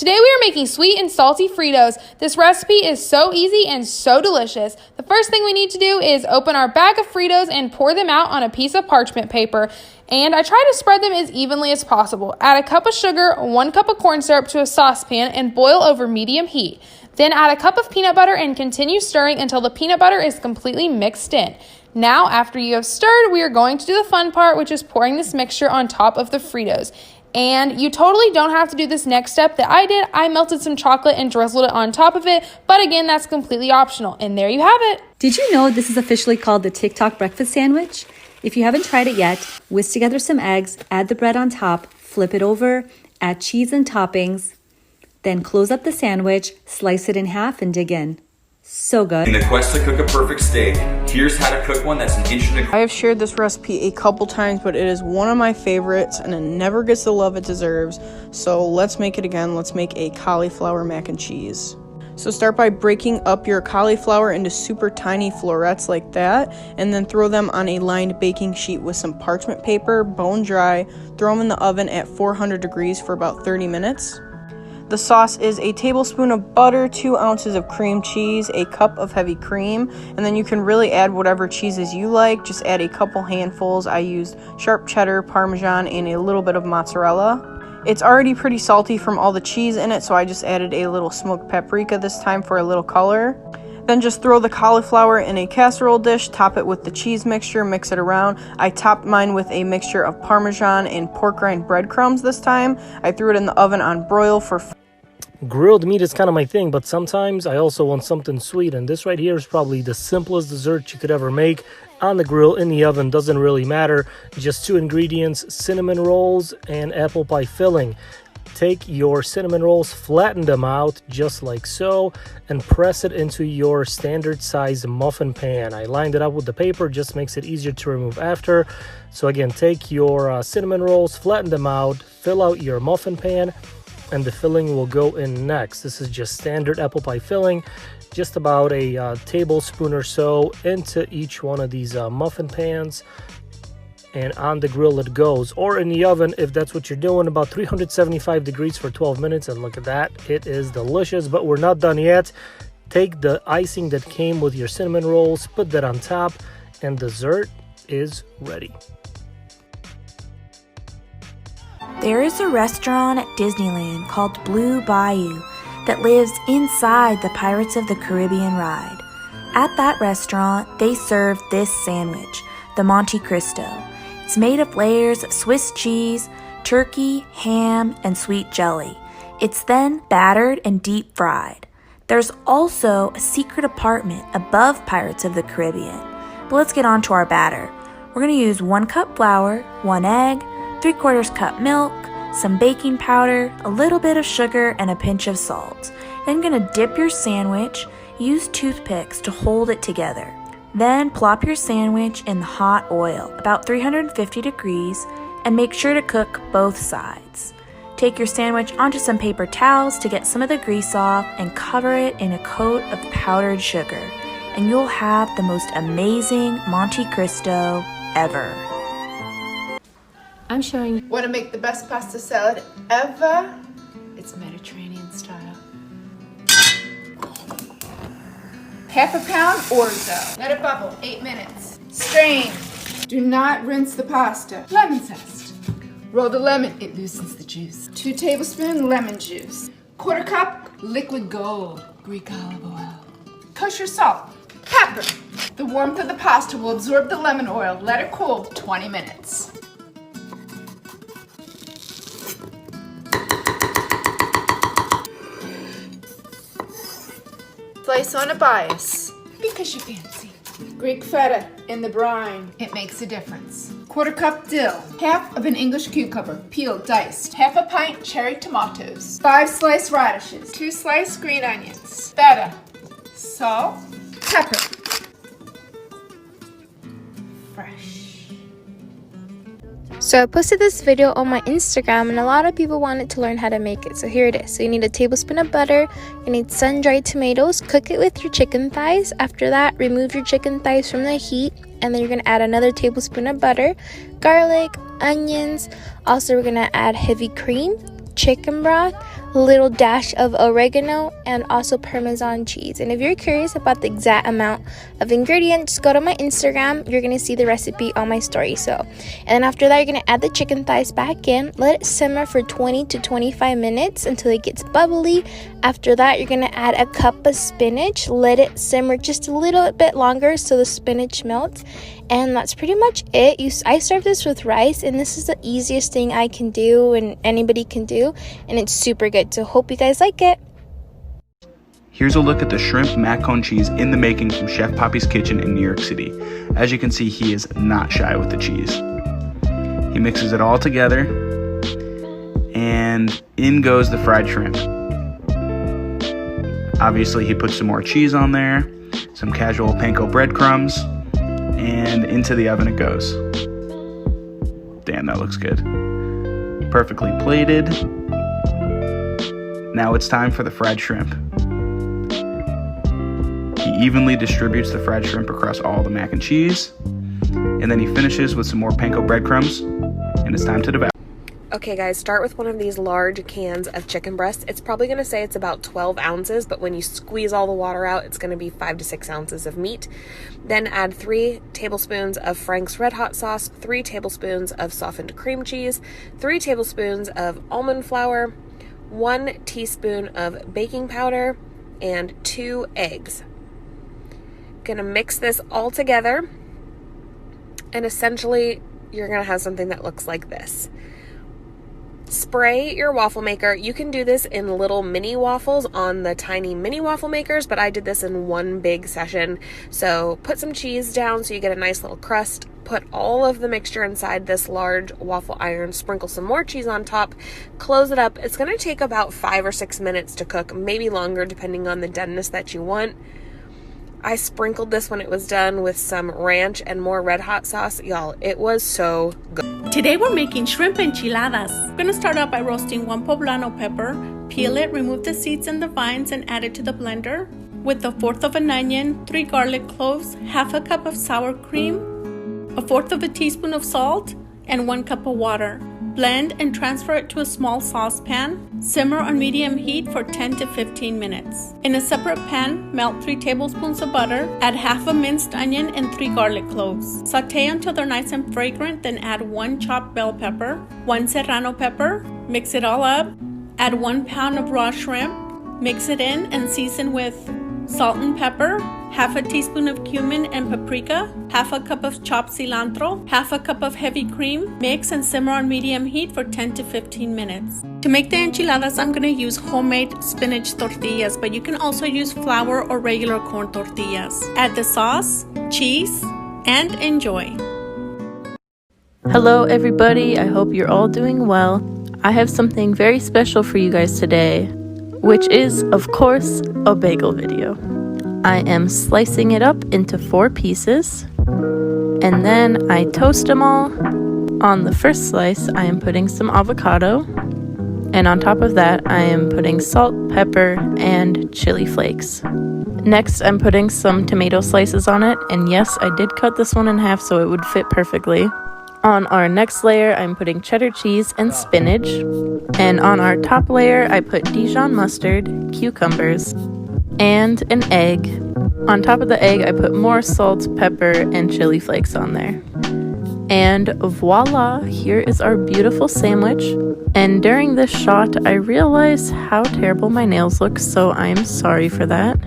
Today we are making sweet and salty Fritos. This recipe is so easy and so delicious. The first thing we need to do is open our bag of Fritos and pour them out on a piece of parchment paper. And I try to spread them as evenly as possible. Add a cup of sugar, 1 cup of corn syrup to a saucepan and boil over medium heat. Then add a cup of peanut butter and continue stirring until the peanut butter is completely mixed in. Now, after you have stirred, we are going to do the fun part, which is pouring this mixture on top of the Fritos. And you totally don't have to do this next step that I did. I melted some chocolate and drizzled it on top of it, but again, that's completely optional. And there you have it. Did you know this is officially called the TikTok breakfast sandwich? If you haven't tried it yet, whisk together some eggs, add the bread on top, flip it over, add cheese and toppings, then close up the sandwich, slice it in half, and dig in. So good. In the quest to cook a perfect steak, here's how to cook one that's an inch and a... I have shared this recipe a couple times, but it is one of my favorites and it never gets the love it deserves. So let's make it again. Let's make a cauliflower mac and cheese. So start by breaking up your cauliflower into super tiny florets like that, and then throw them on a lined baking sheet with some parchment paper, bone dry. Throw them in the oven at 400 degrees for about 30 minutes. The sauce is a tablespoon of butter, 2 ounces of cream cheese, a cup of heavy cream, and then you can really add whatever cheeses you like. Just add a couple handfuls. I used sharp cheddar, Parmesan, and a little bit of mozzarella. It's already pretty salty from all the cheese in it, so I just added a little smoked paprika this time for a little color. Then just throw the cauliflower in a casserole dish, top it with the cheese mixture, mix it around. I topped mine with a mixture of Parmesan and pork rind breadcrumbs this time. I threw it in the oven on broil for... Grilled meat is kind of my thing, but sometimes I also want something sweet, and this right here is probably the simplest dessert you could ever make. On the grill, in the oven, doesn't really matter. Just 2 ingredients, cinnamon rolls and apple pie filling. Take your cinnamon rolls, flatten them out just like so, and press it into your standard size muffin pan. I lined it up with the paper, just makes it easier to remove after. So again, take your cinnamon rolls, flatten them out, fill out your muffin pan, and the filling will go in next. This is just standard apple pie filling, just about a tablespoon or so into each one of these muffin pans. And on the grill it goes, or in the oven if that's what you're doing, about 375 degrees for 12 minutes. And look at that, it is delicious. But we're not done yet. Take the icing that came with your cinnamon rolls, put that on top, and dessert is ready. There is a restaurant at Disneyland called Blue Bayou that lives inside the Pirates of the Caribbean ride. At that restaurant, they serve this sandwich, the Monte Cristo. It's made of layers of Swiss cheese, turkey, ham, and sweet jelly. It's then battered and deep fried. There's also a secret apartment above Pirates of the Caribbean. But let's get on to our batter. We're going to use 1 cup flour, 1 egg, 3/4 cup milk, some baking powder, a little bit of sugar, and a pinch of salt. Then you're going to dip your sandwich, use toothpicks to hold it together. Then plop your sandwich in the hot oil, about 350 degrees, and make sure to cook both sides. Take your sandwich onto some paper towels to get some of the grease off and cover it in a coat of powdered sugar. And you'll have the most amazing Monte Cristo ever. I'm showing you. Want to make the best pasta salad ever? It's Mediterranean style. Half a pound orzo. Let it bubble, 8 minutes. Strain. Do not rinse the pasta. Lemon zest. Roll the lemon, it loosens the juice. 2 tablespoons lemon juice. 1/4 cup liquid gold, Greek olive oil. Kosher salt. Pepper. The warmth of the pasta will absorb the lemon oil. Let it cool 20 minutes. Slice on a bias, because you fancy. Greek feta in the brine, it makes a difference. 1/4 cup dill, 1/2 of an English cucumber, peeled, diced, 1/2 pint cherry tomatoes, 5 sliced radishes, 2 sliced green onions, feta, salt, pepper, fresh. So I posted this video on my Instagram and a lot of people wanted to learn how to make it. So here it is. So you need a tablespoon of butter, you need sun-dried tomatoes, cook it with your chicken thighs. After that, remove your chicken thighs from the heat and then you're going to add another tablespoon of butter, garlic, onions. Also, we're going to add heavy cream, chicken broth, a little dash of oregano, and also Parmesan cheese. And if you're curious about the exact amount of ingredients, go to my Instagram. You're gonna see the recipe on my story. And then after that, you're gonna add the chicken thighs back in, let it simmer for 20 to 25 minutes until it gets bubbly. After that, you're gonna add a cup of spinach, let it simmer just a little bit longer so the spinach melts, and that's pretty much it. I serve this with rice, and this is the easiest thing I can do and anybody can do, and it's super good. So hope you guys like it. Here's a look at the shrimp mac cone cheese in the making from Chef Poppy's kitchen in New York City. As you can see, he is not shy with the cheese. He mixes it all together, and in goes the fried shrimp. Obviously, he puts some more cheese on there, some casual panko breadcrumbs, and into the oven it goes. Damn, that looks good. Perfectly plated. Now it's time for the fried shrimp. He evenly distributes the fried shrimp across all the mac and cheese, and then he finishes with some more panko breadcrumbs, and it's time to devour. Okay guys, start with one of these large cans of chicken breast. It's probably going to say it's about 12 ounces, but when you squeeze all the water out, it's going to be 5 to 6 ounces of meat. Then add 3 tablespoons of Frank's Red Hot sauce, 3 tablespoons of softened cream cheese, 3 tablespoons of almond flour, 1 teaspoon of baking powder, and 2 eggs. Gonna mix this all together, and essentially you're gonna have something that looks like this. Spray your waffle maker. You can do this in little mini waffles on the tiny mini waffle makers, but I did this in one big session. So put some cheese down so you get a nice little crust. Put all of the mixture inside this large waffle iron. Sprinkle some more cheese on top. Close it up. It's going to take about 5 or 6 minutes to cook, maybe longer depending on the doneness that you want. I sprinkled this when it was done with some ranch and more Red Hot sauce. Y'all, it was so good. Today we're making shrimp enchiladas. We're going to start out by roasting 1 poblano pepper. Peel it, remove the seeds and the vines, and add it to the blender. With 1/4 of an onion, 3 garlic cloves, 1/2 cup of sour cream, 1/4 teaspoon of salt, and 1 cup of water. Blend and transfer it to a small saucepan. Simmer on medium heat for 10 to 15 minutes. In a separate pan, melt 3 tablespoons of butter, add 1/2 minced onion and 3 garlic cloves. Sauté until they're nice and fragrant, then add 1 chopped bell pepper, 1 serrano pepper, mix it all up, add 1 pound of raw shrimp, mix it in and season with salt and pepper, 1/2 teaspoon of cumin and paprika, 1/2 cup of chopped cilantro, 1/2 cup of heavy cream. Mix and simmer on medium heat for 10 to 15 minutes. To make the enchiladas, I'm going to use homemade spinach tortillas, but you can also use flour or regular corn tortillas. Add the sauce, cheese, and enjoy. Hello everybody, I hope you're all doing well. I have something very special for you guys today, which is, of course, a bagel video. I am slicing it up into 4 pieces, and then I toast them all. On the first slice, I am putting some avocado, and on top of that, I am putting salt, pepper, and chili flakes. Next, I'm putting some tomato slices on it, and yes, I did cut this one in half so it would fit perfectly. On our next layer, I'm putting cheddar cheese and spinach. And on our top layer, I put Dijon mustard, cucumbers, and an egg. On top of the egg, I put more salt, pepper, and chili flakes on there. And voila, here is our beautiful sandwich. And during this shot, I realized how terrible my nails look, so I'm sorry for that.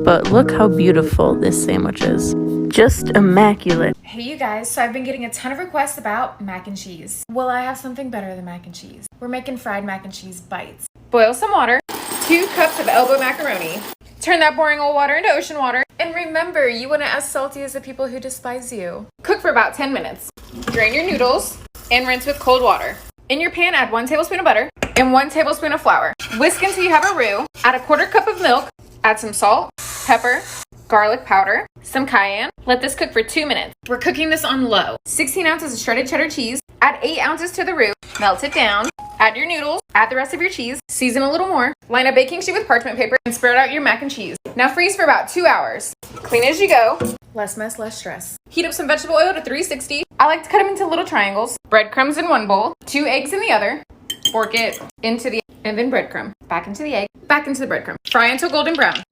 But look how beautiful this sandwich is. Just immaculate. Hey you guys, so I've been getting a ton of requests about mac and cheese. Well, I have something better than mac and cheese. We're making fried mac and cheese bites. Boil some water, 2 cups of elbow macaroni. Turn that boring old water into ocean water. And remember, you want it as salty as the people who despise you. Cook for about 10 minutes. Drain your noodles and rinse with cold water. In your pan, add 1 tablespoon of butter and 1 tablespoon of flour. Whisk until you have a roux. Add a 1/4 cup of milk. Add some salt, pepper, garlic powder, some cayenne. Let this cook for 2 minutes. We're cooking this on low. 16 ounces of shredded cheddar cheese. Add 8 ounces to the roux. Melt it down. Add your noodles. Add the rest of your cheese. Season a little more. Line a baking sheet with parchment paper and spread out your mac and cheese. Now freeze for about 2 hours. Clean as you go. Less mess, less stress. Heat up some vegetable oil to 360. I like to cut them into little triangles. Breadcrumbs in one bowl, 2 eggs in the other. Fork it into the, and then breadcrumb. Back into the egg, back into the breadcrumb. Fry until golden brown.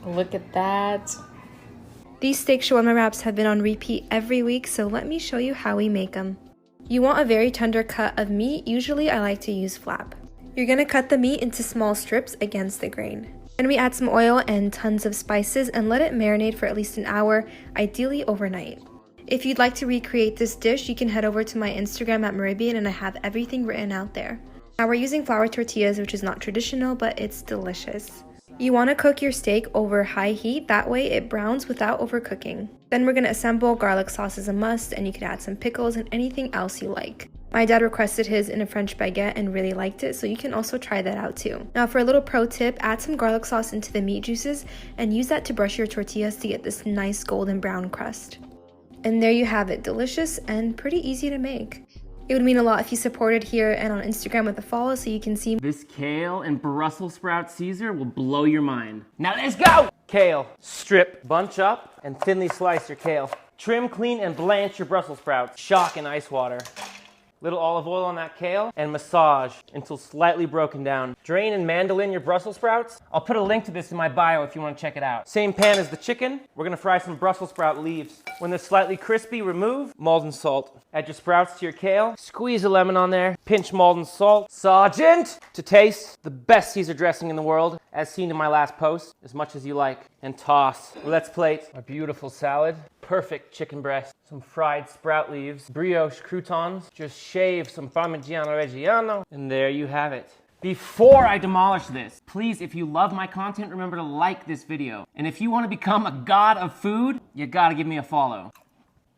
Look at that. These steak shawarma wraps have been on repeat every week, so let me show you how we make them. You want a very tender cut of meat. Usually I like to use flap. You're gonna cut the meat into small strips against the grain. Then we add some oil and tons of spices and let it marinate for at least an hour, ideally overnight. If you'd like to recreate this dish, you can head over to my Instagram at Meribian and I have everything written out there. Now we're using flour tortillas, which is not traditional, but it's delicious. You want to cook your steak over high heat, that way it browns without overcooking. Then we're going to assemble. Garlic sauce is a must, and you can add some pickles and anything else you like. My dad requested his in a French baguette and really liked it, so you can also try that out too. Now for a little pro tip, add some garlic sauce into the meat juices and use that to brush your tortillas to get this nice golden brown crust. And there you have it, delicious and pretty easy to make. It would mean a lot if you supported here and on Instagram with a follow so you can see. This kale and Brussels sprout Caesar will blow your mind. Now let's go! Kale, strip, bunch up, and thinly slice your kale. Trim, clean, and blanch your Brussels sprouts. Shock in ice water. Little olive oil on that kale and massage until slightly broken down. Drain and mandolin your Brussels sprouts. I'll put a link to this in my bio if you want to check it out. Same pan as the chicken. We're gonna fry some Brussels sprout leaves. When they're slightly crispy, remove Maldon salt. Add your sprouts to your kale. Squeeze a lemon on there. Pinch Maldon salt. Sergeant! To taste, the best Caesar dressing in the world, as seen in my last post, as much as you like. And toss. Let's plate our beautiful salad. Perfect chicken breast. Some fried sprout leaves. Brioche croutons. Just shave some Parmigiano Reggiano. And there you have it. Before I demolish this, please, if you love my content, remember to like this video. And if you want to become a god of food, you gotta give me a follow.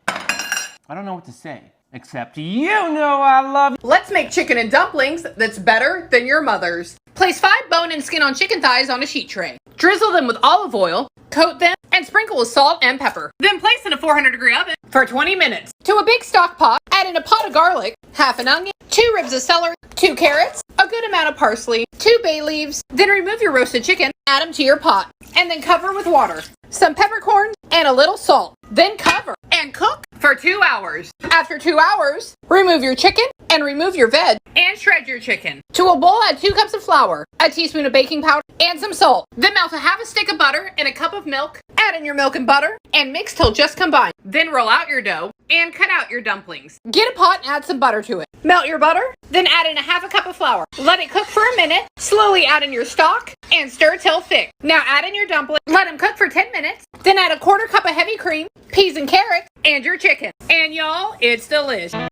I don't know what to say, except you know I love you. Let's make chicken and dumplings that's better than your mother's. Place 5 bone and skin on chicken thighs on a sheet tray. Drizzle them with olive oil, coat them, and sprinkle with salt and pepper. Then place in a 400-degree oven for 20 minutes. To a big stock pot, add in a pot of garlic, half an onion, 2 ribs of celery, 2 carrots, a good amount of parsley, 2 bay leaves. Then remove your roasted chicken, add them to your pot, and then cover with water, some peppercorns, and a little salt. Then cover and cook for 2 hours. After 2 hours, remove your chicken and remove your veg and shred your chicken. To a bowl, add 2 cups of flour, a teaspoon of baking powder, and some salt. Then melt a half a stick of butter in a cup of milk. Add in your milk and butter and mix till just combined. Then roll out your dough and cut out your dumplings. Get a pot and add some butter to it. Melt your butter, then add in a half a cup of flour. Let it cook for a minute. Slowly add in your stock and stir till thick. Now add in your dumplings. Let them cook for 10 minutes. Then add a 1/4 cup of heavy cream, peas and carrots, and your chicken. And y'all, it's delicious.